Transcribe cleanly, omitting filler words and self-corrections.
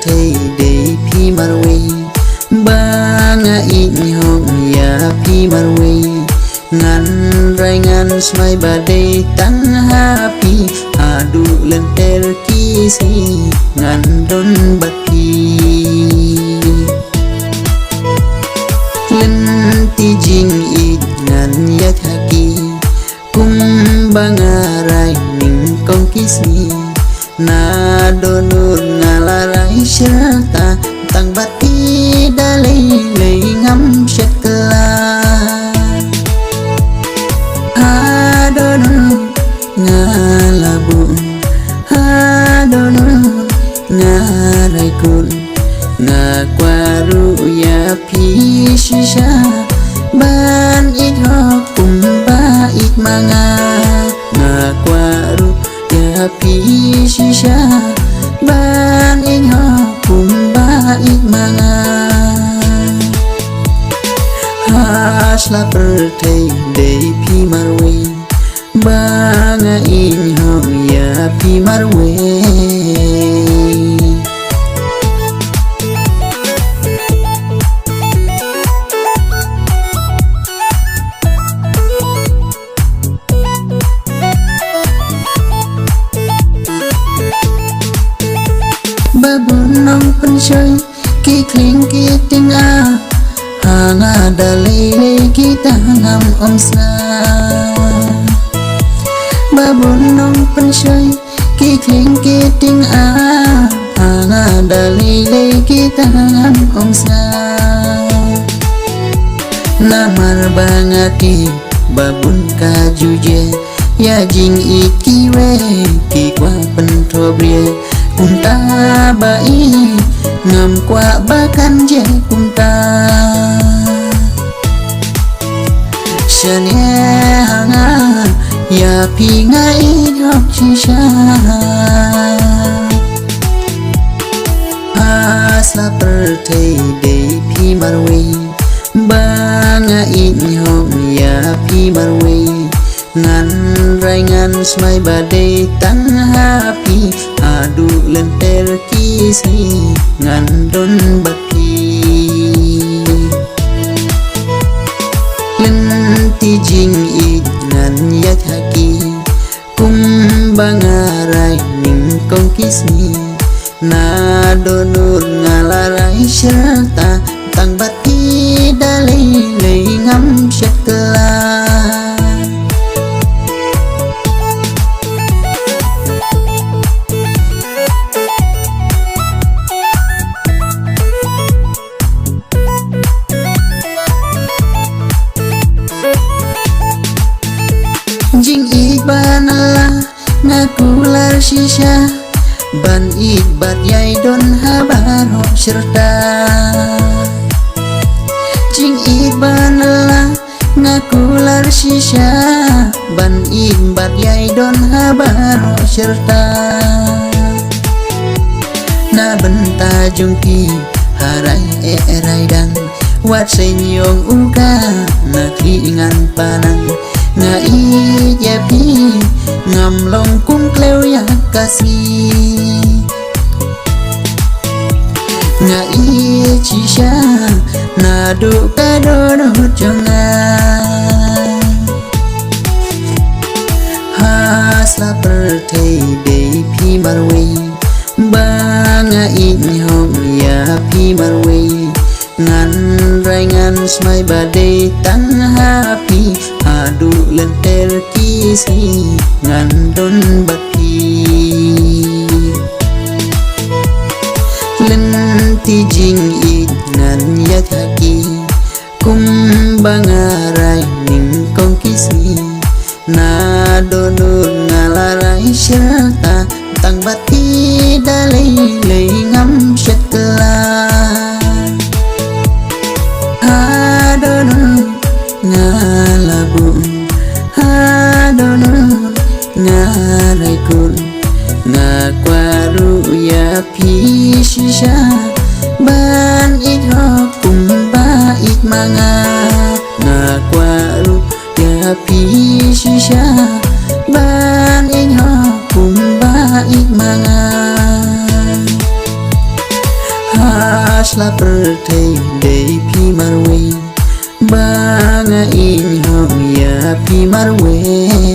pyrthei để phi marwei ba nga in hong ya phi marwei ngan rai ngan smai ba day tang happy adu lenter kisi ngan don baki len ti jing it ngan yak haki kum bangarai ning kong kisi na donur ngalarai serta tang bati dalai lei ngam sekela adonur ngalabu adonur ngarai kun ngakwaru ya pishisha ban it ho kumba it manga ngakwaru ya pishisha ban it ho kumba it manga hasla pyrthei để phi marwei banga in ho ya phi marwei babun nong pensoi ki kling ki ting a hanga dalile kita ngam omsa babun nong pensoi ki kling ki ting a hanga dalile kita ngam omsa namar bangati babun kajuje ya jing ikiwe ki kwa pentobre kunta bai ngam kwa bakan je kunta shane hanga ya pi ngai hok chisha asla pyrthei để phi marwei banga in hong ya phi marwei ngan rai ngan smai ba day tang happy adu lenter kisi ngan don baki len ti jing it ngan yak haki kum bangarai ning kong kisi na donur ngalarai serta tang bati dalai lei ngam sekela jing ik ban Allah ngakular shisha ban ik bat yai don habar ho serta jing ik ban Allah ngakular shisha ban ik bat yai don habar ho serta na benta jungki harai erai dan wat senyong uga na klingan panang nga i yapi ngam long kum kleu ya kasih nga i chisha na do kado no jonga hasla pyrthei để phi marwei banga in hong ya phi marwei ngan rai ngan smai ba day tang happy adu lenter kisi ngan don baki len ti jing it ngan yak haki kum bangarai ning kong kisi na donur ngalarai serta tang bati dalai lei ngam sekela adonur ngalabu adonur ngarai kun ngakwaru ya pishisha ban it ho kumba it manga ngakwaru ya pishisha ban it ho kumba it manga la pyrthei để phi marwei ba nga in hong ya phi marwei